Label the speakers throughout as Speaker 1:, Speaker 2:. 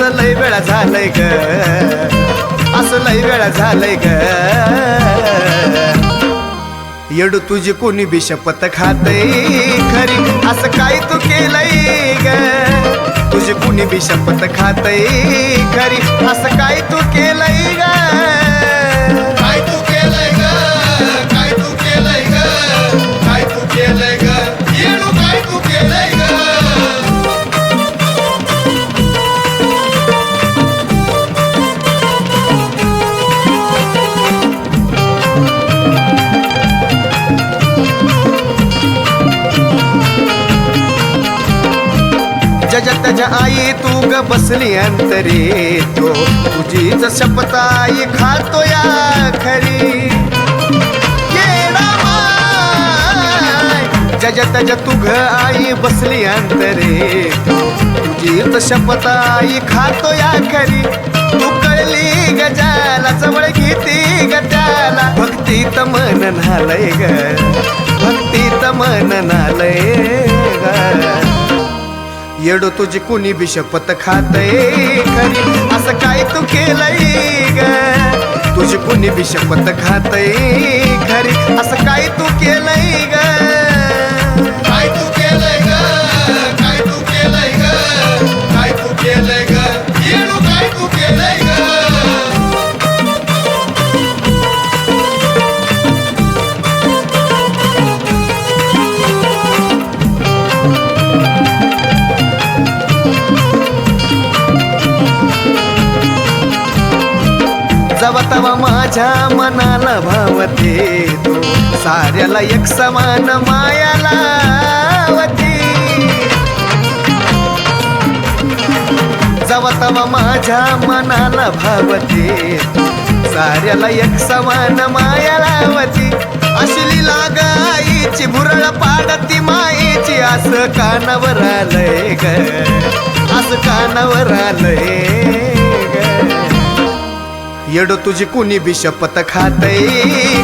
Speaker 1: असं लय वेळा झालंय ग, असं लय वेळा झालंय ग. येडू तुझी कोणी बी शपथ खातय खरी, असं काय तू केलंय ग. तुझी कोणी बी शपथ खातय खरी, असं काय तू केलंय ग.
Speaker 2: काय तू केलंय ग, काय तू केलंय ग, काय तू केलंय ग, येडू काय तू केलंय ग.
Speaker 1: जजा त्याच्या आई तू ग बसली अंतरी, तो तुझीच शपथ आई खातो या खरी. येडा माय जजा त्याच्या तू ग आई बसली अंतरी, तुझीच शपथ आई खातो या खरी. तू कळली गजाला जवळ घेती ग त्याला, भक्तीत मन नालय ग, भक्तीत मन नालय ग. येडो तुझी कुणी बी शपथ खातय खरी, असं काय तू केलंय ग. तुझी कुणी बी शपथ खातय खरी, असं काय तू केलंय ग.
Speaker 2: काय तू केलंय ग, काय तू केलंय ग, काय तू केलंय ग, येडू काय तू केलंय ग.
Speaker 1: जवा तवा माझ्या मनाला भावते, तो साऱ्याला एक समान माया लावते. जवा तवा माझ्या मनाला भावते, साऱ्याला एक समान माया लावते. अशी लाग आईची भुरळ पाडती मायेची, असं कानावर आलंय ग, असं कानावर आलंय ग. येडो तुझी कुणी बी शपथ खातय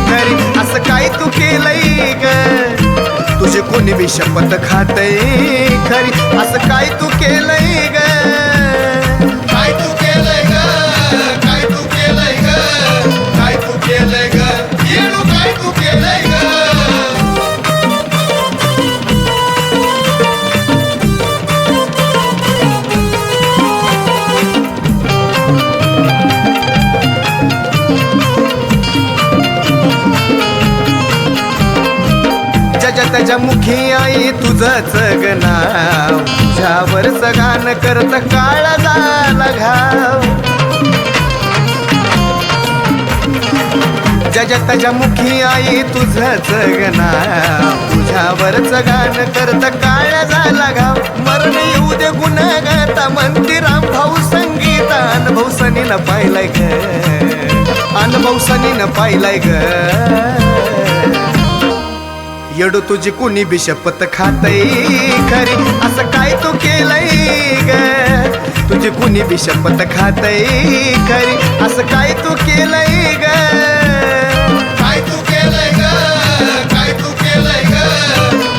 Speaker 1: खरी, असं काय तू केलंय ग. तुझी कुणी बी शपथ खातय खरी, असं काय तू केलंय ग.
Speaker 2: काय तू केलंय ग, काय तू केलंय ग, काय तू केलंय ग, येडू काय तू केलंय ग.
Speaker 1: त्याच्या मुखी आई तुझंच ग नाव, तुझ्यावर सगान करत काळा झाला घाव. जजा त्याच्या मुखी आई तुझंच ग नाव, तुझ्यावर सगान करत काळा झाला घाव. मरण येऊ दे गुन्हा गाता म्हणती राम भाऊ संगीता, अनुभव सनीनं पाहिलाय ग, अनुभव सनीनं पाहिलाय ग. येडो तुझी कुणी बी शपथ खातय खरी, असं काय तू केलंय ग. तुझी कुणी बी शपथ खातय खरी, असं काय तू केलंय ग.
Speaker 2: काय तू केलंय ग, काय तू केलंय ग,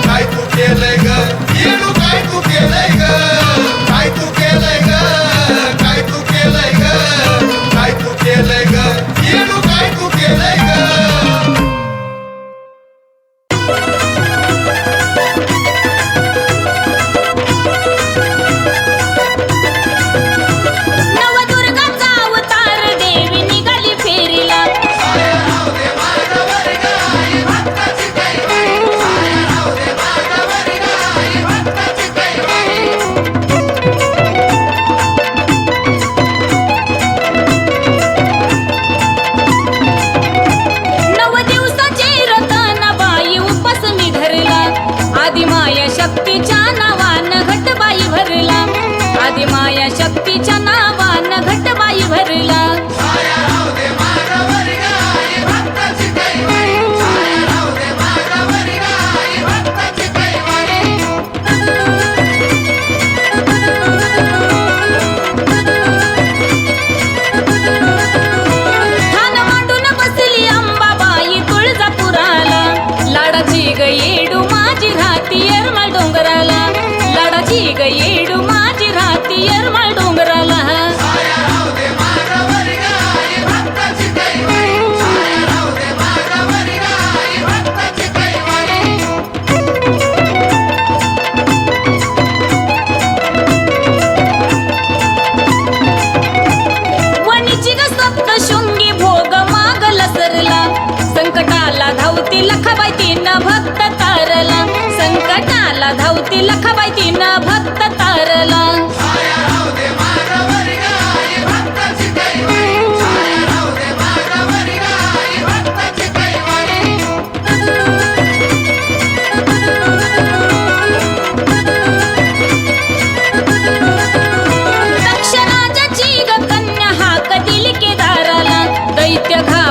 Speaker 2: काय तू केलंय ग, येडू काय तू केलंय ग. काय तू केलंय ग, काय तू केलंय ग, काय तू केलंय ग, येडू काय तू केलंय ग.
Speaker 3: नवदुर्गाचा अवतार देवी निघाली फेरीला,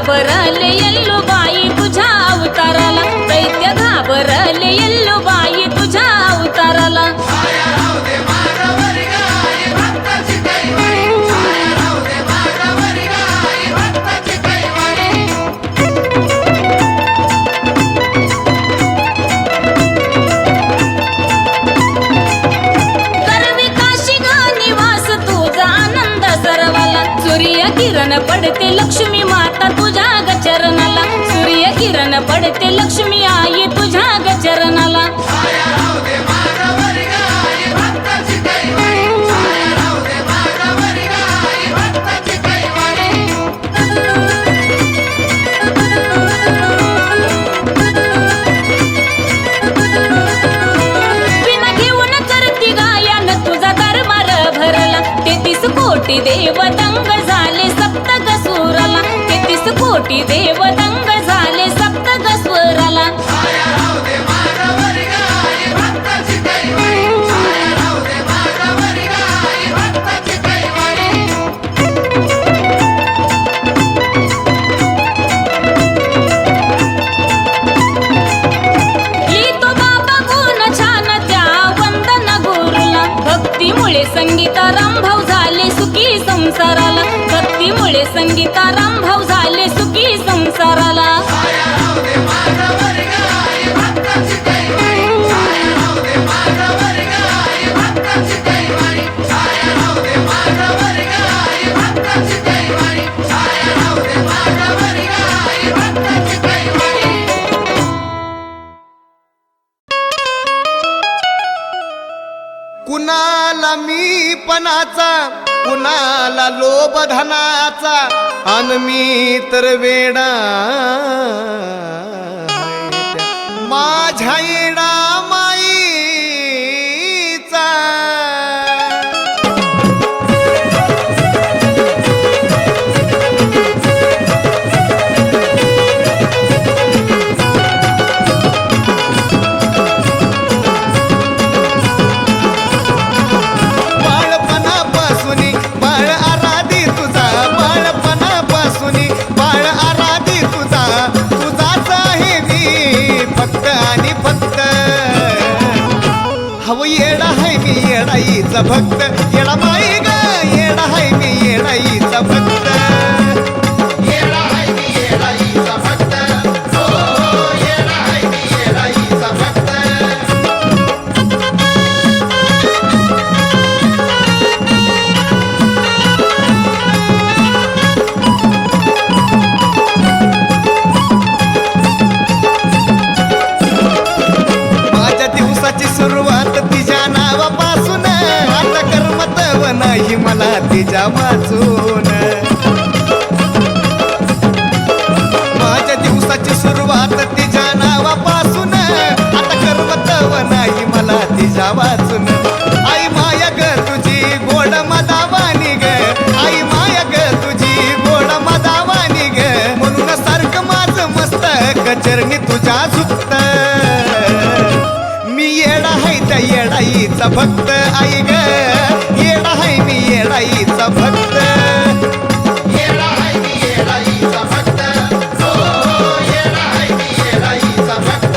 Speaker 3: घाबरले येल्लूबाई तुझ्या अवताराला, दैत्य घाबरले येल्लूबाई तुझ्या अवताराला.
Speaker 2: छाया राहू दे माझ्यावर ग, आई भक्ताची कैवारी. छाया राहू दे माझ्यावर ग, आई भक्ताची कैवारी.
Speaker 3: करवी काशी ग निवास तुझा आनंद सर्वाला, सूर्य किरण पडते लक्ष्मी माता तुझ्या गचरणाला, सूर्य किरण पडते लक्ष्मी आई तुझ्या गचरणाला.
Speaker 2: छाया राहू दे माझ्यावर ग, आई भक्ताची कैवारी. छाया राहू दे माझ्यावर ग, आई भक्ताची कैवारी.
Speaker 3: विना घेऊन करती गायन तुझा दरबार भरला, 33 कोटी देव दंग झाले सप्तक सुराला, 33 कोटी देव दंग झाले सप्तक स्वराला.
Speaker 2: छाया राहू दे माझ्यावर ग, आई भक्ताची कैवारी. छाया राहू दे माझ्यावर ग, आई भक्ताची कैवारी.
Speaker 3: लिहितो बाबा गुण छान त्या वंदन गुरुला, भक्तीमुळे संगीताराम भाऊ झाले सुखी संसाराला, भक्तीमुळे संगीताराम भाऊ झाले सुखी संसाराला.
Speaker 2: छाया राहू दे माझ्यावर ग, आई भक्ताची कैवारी. छाया राहू दे माझ्यावर ग, आई भक्ताची कैवारी. छाया राहू दे माझ्यावर ग, आई भक्ताची कैवारी. छाया राहू दे माझ्यावर ग, आई भक्ताची कैवारी.
Speaker 1: कुणाला मी पणाचा, कुणाला लोभ धनाचा, अन मी तर वेडा माझ्या येडा माईचा. बाळपणापासून बाळ आराधी तुझा, बाळपणापासून बाळ आराधी तुझा, तुझाच आहे मी फक्त आणि फक्त. हवं येडा आहे मी येडाईचा भक्त, येडा माई ग येडा आहे मी येडाईचा भक्त.
Speaker 2: येडा आहे मी येडाईचा भक्त. हो, येडा आहे मी येडाईचा भक्त.
Speaker 1: माझ्या दिवसाची सुरुवात तिच्या नावापासून, आता कर्मतव नाही मला तिच्या वाचून. माझ्या दिवसाची सुरुवात तिच्या नावापासून, आता कर्मतव नाही मला तिच्या वाचून. आई माया ग तुझी गोड मदावानी ग, आई माया ग तुझी गोड मदावानी ग, म्हणून सारखं माझं मस्तक चरणी तुझ्या झुकत. मी येडा आहे त्या येडाईचा भक्त, आई ग येडा आहे मी येडाईचा भक्त.
Speaker 2: येडा आहे मी येडाईचा भक्त. हो, येडा आहे मी येडाईचा भक्त.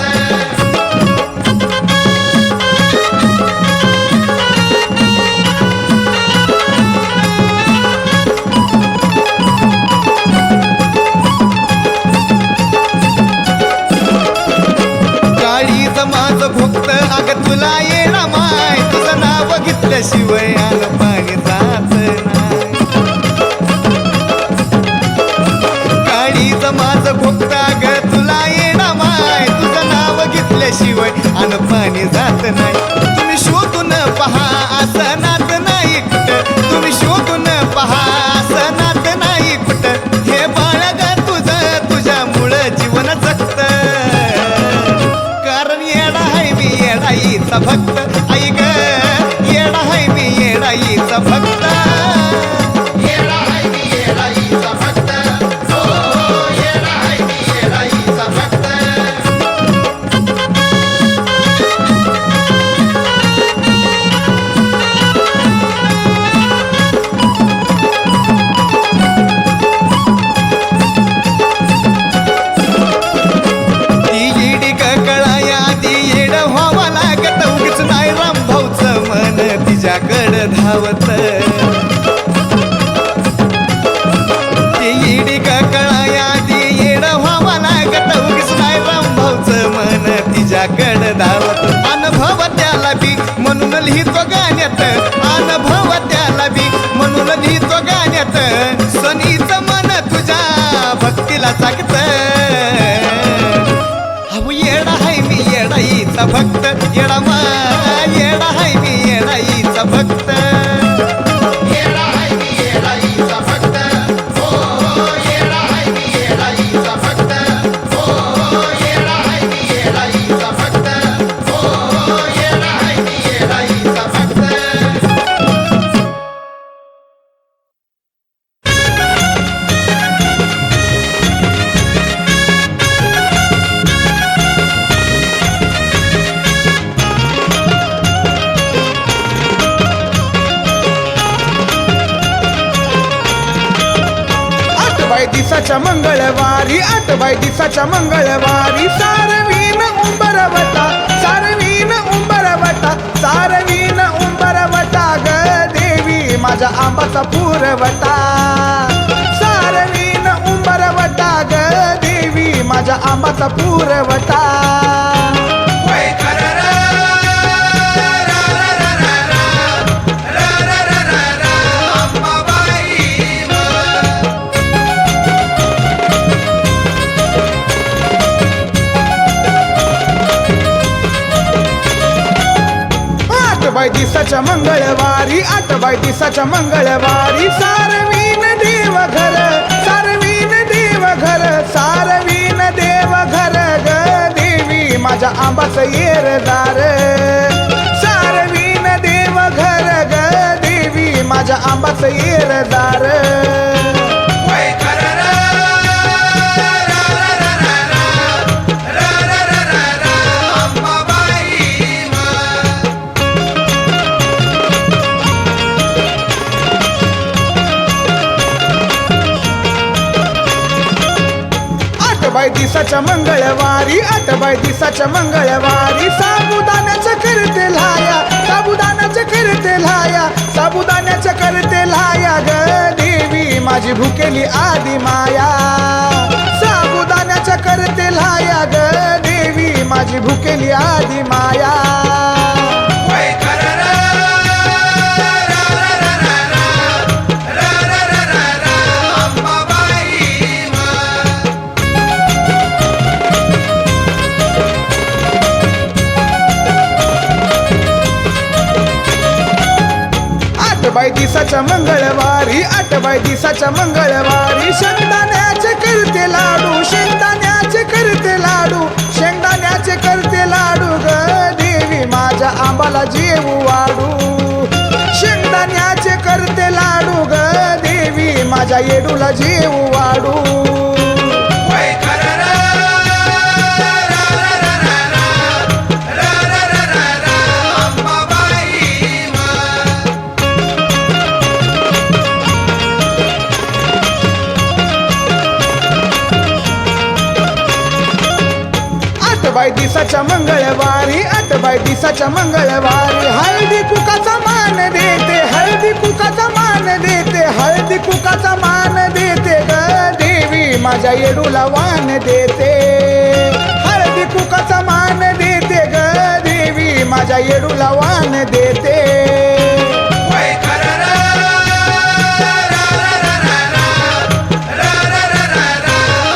Speaker 1: काळीच माझं भुक्त, अग तुला येडा माय, तुझं नाव घेतल्याशिवाय आलं पाणी जात नाही. काळीच माझं भुक्त, अग तुला येडा माय, तुझं नाव घेतल्याशिवाय आलं पाणी जात नाही. तुम्ही शोधून पहा असं नात नाही कुठं, तुम्ही शोधून पहा असं नात नाही कुठं. हे बाळ ग तुझं तुझ्यामुळं जीवन जगत, कारण येडा आहे मी येडाईचा भक्त, आई ग येडा आहे मी येडाईचा भक्त.
Speaker 2: येडा आहे मी येडाईचा भक्त. हो, येडा आहे मी येडाईचा भक्त.
Speaker 1: धावत ती इडी कळायादी येड व्हावा लागत उगीच नाही रामभाऊचं मन तिच्याकडं धावत अनुभव त्याला बी म्हणून लिहितो गाण्यात अनुभव त्याला बी म्हणून लिहितो गाण्यात सनीचं मन तुझ्या भक्तीला चाकत अहो येडा हाय मी येडाईचा भक्त येडा मा येडा हाय मी येडाईचा भक्त
Speaker 2: येडा हाय मी येडाईचा भक्त हो येडा हाय मी येडाईचा भक्त हो येडा हाय मी येडाईचा भक्त हो येडा हाय मी येडाईचा भक्त
Speaker 4: दिसाच्या मंगळवारी 8 बाय दिसाच्या मंगळवारी सारवीन उंबरवटा सारवीन उंबरवटा सारवीन उंबरवटा ग देवी माझ्या आंबाचा पुरवटा सारवीन उंबरवटा ग देवी माझ्या आंबाचा पुरवटा
Speaker 2: वै खरं र, र, र, र, र, र, र, र, र, र, र, अंबाबाई व.
Speaker 4: 8 बाय दिसाच्या मंगळवारी 8 बाय दिसाच्या मंगळवारी सारवीन देवघर सारवीन देवघर सारवीन देवघर ग देवी माझ्या आंबाचं येरदार सारवीन देवघर ग देवी माझ्या आंबाचं येरदार
Speaker 2: वै खरं र, र, र, र, र, र, र, र, र, र, र, अंबाबाई व.
Speaker 4: 8 बाय दिसाच्या मंगळवारी 8 बाय दिसाच्या मंगळवारी साबुदाण्याचं करते लाया साबुदाण्याचं करते लाया साबुदाण्याचं करते लाया ग देवी माझी भुकेली आदी माया साबुदाण्याचं करते लाया ग देवी माझी भुकेली आदी माया
Speaker 2: वै खरं र, र, र, र, र, र, र, र, र, र, र, अंबाबाई व.
Speaker 4: 8 बाय दिसाच्या मंगळवारी 8 बाय दिसाच्या मंगळवारी शेंगदाण्याचे करते लाडू शेंगदाण्याचे करते लाडू शेंगदाण्याचे करते लाडू ग देवी माझ्या आंबाला जीव वाडू शेंगदाण्याचे करते लाडू ग देवी माझ्या येडूला जीव वाडू
Speaker 2: वै खरं र, र, र, र, र, र, र, र, र, र, र, अंबाबाई व.
Speaker 4: 8 बाय दिसाच्या मंगळवारी 8 बाय दिसाच्या मंगळवारी हळदी कुकाचा मान देते हळदी कुकाचा मान देते हळदी कुकाचा मान देते ग देवी माझ्या येडूला वान देते हळदी कुकाचा मान देते ग देवी माझ्या येडूला वान देते
Speaker 2: वै खरं र, र, र, र, र, र, र, र, र, र, र,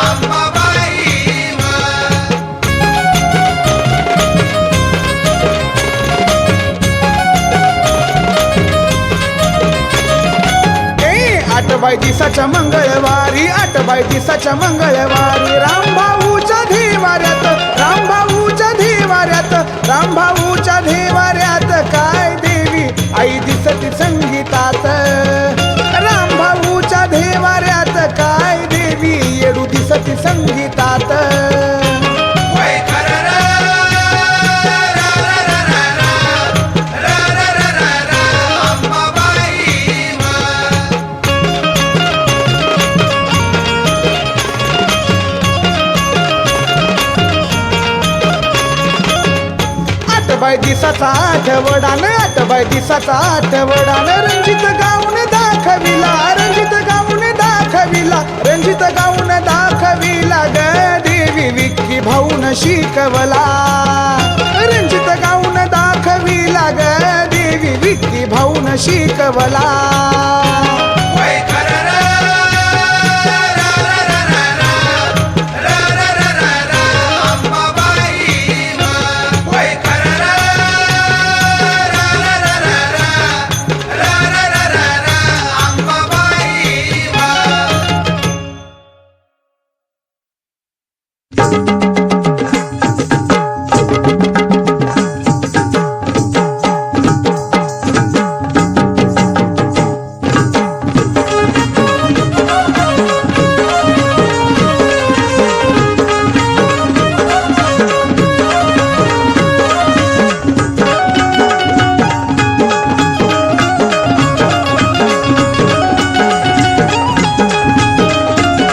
Speaker 2: अंबाबाई व.
Speaker 4: 8 बाय दिसाच्या मंगळवारी 8 बाय दिसाच्या मंगळवारी रामभाऊच्या देवाऱ्यात रामभाऊच्या देवाऱ्यात रामभाऊच्या देवाऱ्यात काय देवी आई दिसती संगीतात रामभाऊच्या देवाऱ्यात काय देवी येडू दिसती संगीतात
Speaker 2: वै खरं र, र, र, र, र, र, र, र, र, र, र, अंबाबाई व.
Speaker 4: 8 आठबाई दिसाचा आठवडान आठबाई दिसाचा आठवडान रंजित गाऊन दाखविला रंजित गाऊन दाखविला रंजित गाऊन दाखविला ग देवी विक्की भाऊन शिकवला रंजित गाऊन दाखविला ग देवी विक्की भाऊन शिकवला
Speaker 2: वै खरं र, रा, रा, रा, रा, रा, रा, रा, रा, रा, रा, अंबाबाई मा. वै खरं र, रा, रा, रा, रा, रा, रा, रा, रा, रा, रा, अंबाबाई मा.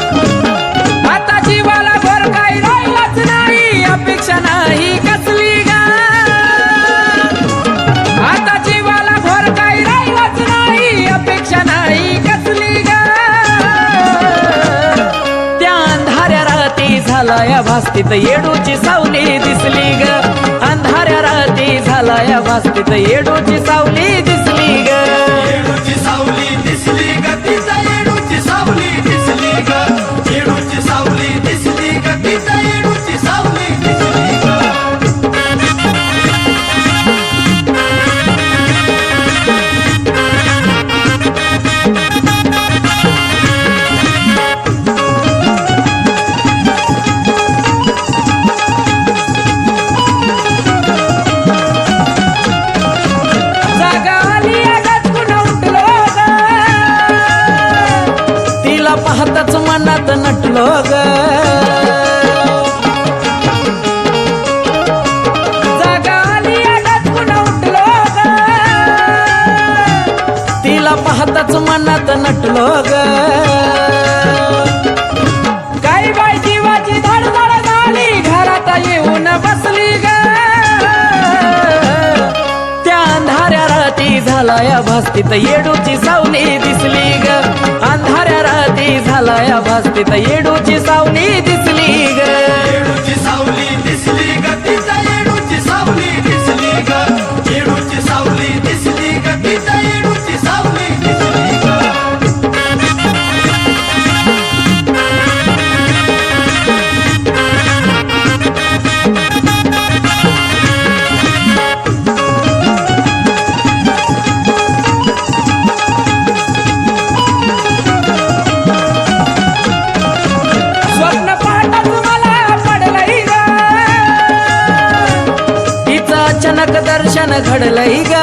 Speaker 5: आता जीवाला भर काही राहिलाच नाही अपेक्षा नाही कसली ग आता जीवाला भर काही राहिलाच नाही अपेक्षा नाही कसली ग त्या अंधाऱ्या राती झाला या भास्तीत येडूची सावली दिसली ग अंधाऱ्या राती झाला या भास्तीत येडूची सावली दिसली ग
Speaker 2: येडूची सावली दिसली ग तिचा येडूची सावली दिसली ग येडूची सावली दिसली ग तिचा येडूची सावली दिसली ग
Speaker 5: जागा आली आगात पुन्हा उठलो ग तिला पाहताच मनात नटलो ग जागा आली आगात पुन्हा उठलो ग तिला पाहताच मनात नटलो ग काही बाई जीवाची धडधड झाली घरात येऊन बसली ग त्या अंधाऱ्या राती झाला या भास्तीत येडूची सावली दिसली ग अंधाऱ्या राती झाला या भास्तीत येडूची सावली दिसली ग
Speaker 2: येडूची सावली दिसली ग तिचा येडूची सावली दिसली ग येडूची सावली दिसली ग तिचा येडूची सावली दिसली ग
Speaker 5: स्वप्न पाहताच मला पडलंय ग तिचं अचानक दर्शन घडलंय ग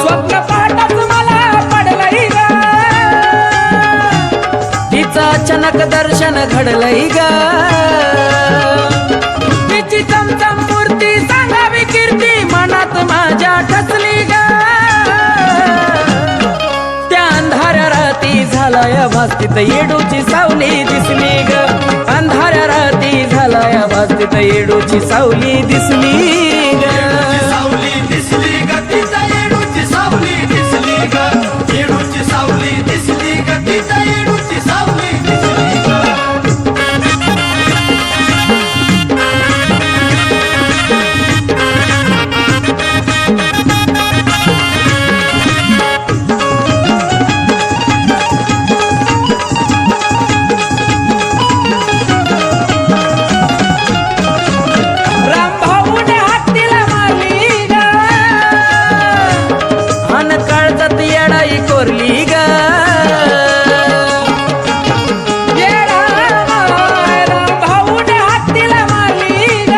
Speaker 5: स्वप्न पाहताच मला पडलंय ग तिचं अचानक दर्शन घडलंय ग तिची चमचम मूर्ती सांगावी कीर्ती मनात माझ्या ठसली ग त्या अंधाऱ्या राती झाला या भास्तीत येडूची सावली दिसली ग अंधाऱ्या राती झाला या भास्तीत येडूची सावली दिसली ग
Speaker 2: येडूची सावली दिसली ग तिचा येडूची सावली दिसली ग येडूची सावली दिसली ग तिचा येडूची सावली दिसली ग
Speaker 5: रामभाऊने हत्तीला मारली ग अन काळजात येडाई कोरली ग रामभाऊने हत्तीला मारली ग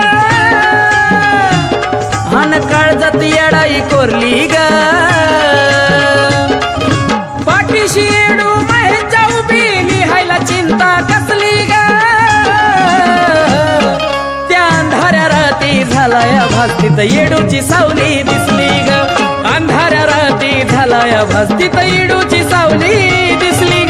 Speaker 5: अन काळजात येडाई कोरली ग पाठीशी येडू महेशच्या उभी लिहायला चिंता कसली ग त्या अंधाऱ्या राती झाला या भास्तीत येडूची सावली दिसली ग अंधाऱ्या राती झाला या भास्तीत येडूची सावली दिसली